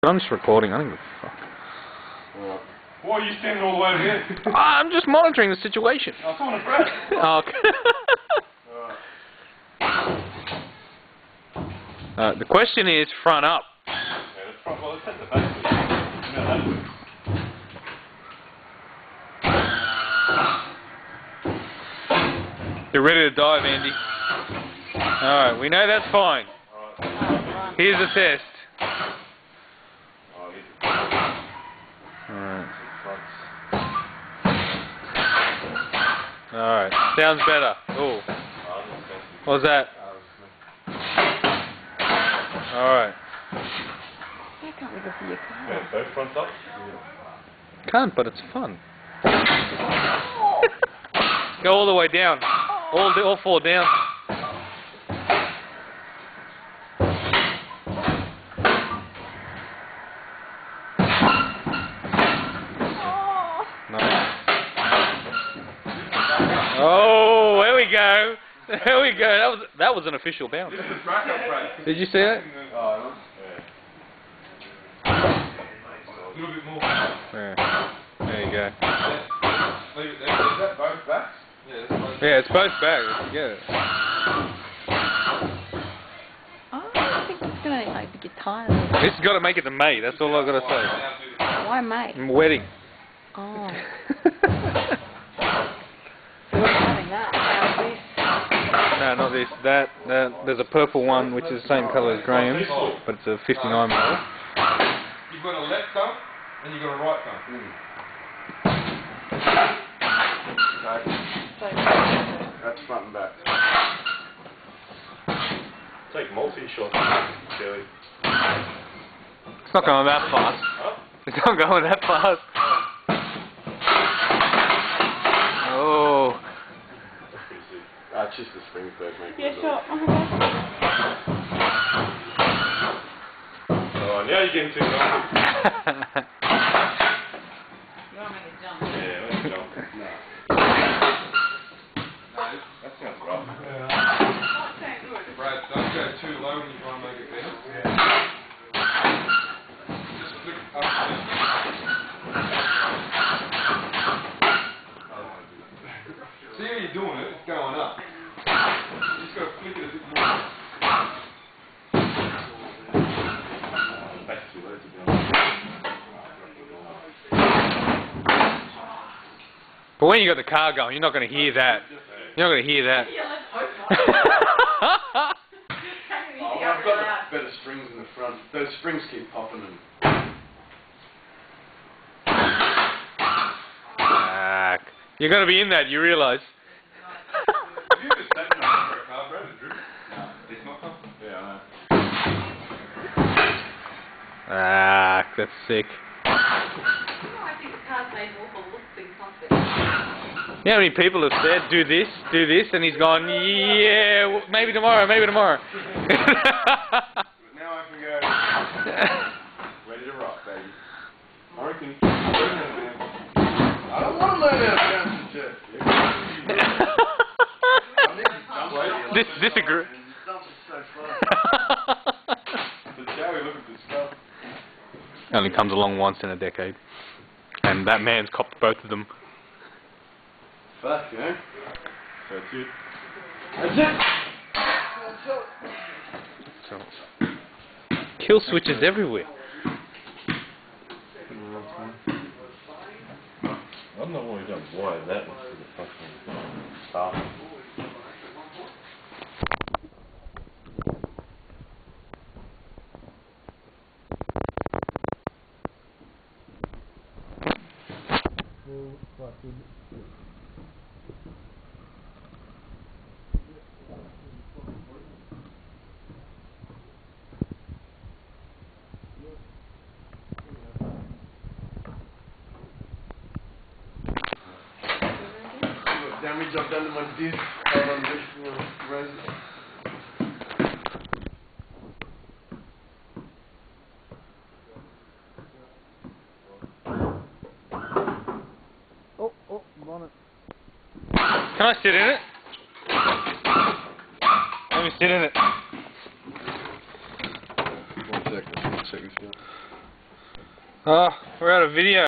But I'm just recording, I don't give a fuck. Why are you standing all the way over here? I'm just monitoring the situation. I was on a break. Oh, okay. The question is front up. Yeah, that's front. Well, let's set the back. You know that works. You're ready to dive, Andy. Alright, we know that's fine. Here's the test. Alright, sounds better. Oh. What was that? Alright. I can't wiggle for your car. Yeah, both fronts up? Can't, but it's fun. Go all the way down. All four down. Nice. Oh, there we go. There we go. That was an official bounce. Did you see that? Oh, yeah. A little bit more. Yeah. There you go. Is that both backs? Yeah, it's both back. Yeah. I think it's gonna like get tired. This has got to make it to May. That's all I've got to say. Why May? Wedding. Oh. So we're having that. How's this? No, not this. That. There's a purple one which is the same colour as Graham's, but it's a 59 model. You've got a left thumb and you've got a right thumb. That's front and back. Take multi-shot, Kelly. It's not going that fast. Huh? It's not going that fast. Oh. That's just the springs bird making Yeah, sure. Oh, now you're getting too long. You want to make a jump? Yeah, let's jump. No. That sounds rough. Brad, don't go too low when you try and make it better. Just flick up. See how you're doing it? It's going up. You just got to flick it a bit more. That's too low to be honest. But when you got the car going, you're not going to hear that. You're not going to hear that. I've got the better strings in the front. Those springs keep popping and... You're going to be in that, you realise. Have you ever sat in a car, Brad, and driven? No. It's not comfortable? Yeah, I know. That's sick. I think the car's made more for looks than comfort. You know how many people have said, do this, and he's gone, yeah, well, maybe tomorrow. But now I can go... Ready to rock, baby. I reckon... I don't want to learn how to bounce the jet. Disagree. Only comes along once in a decade. And that man's copped both of them. Fuck, yeah. That's it. That's it! So, kill switches everywhere. I don't know why you don't wire that instead of fucking start. Damage I've done to my disc. I'm just resin. Oh, bonnet. Can I sit in it? Let me sit in it. 1 second. 1 second. Oh, we're out of video.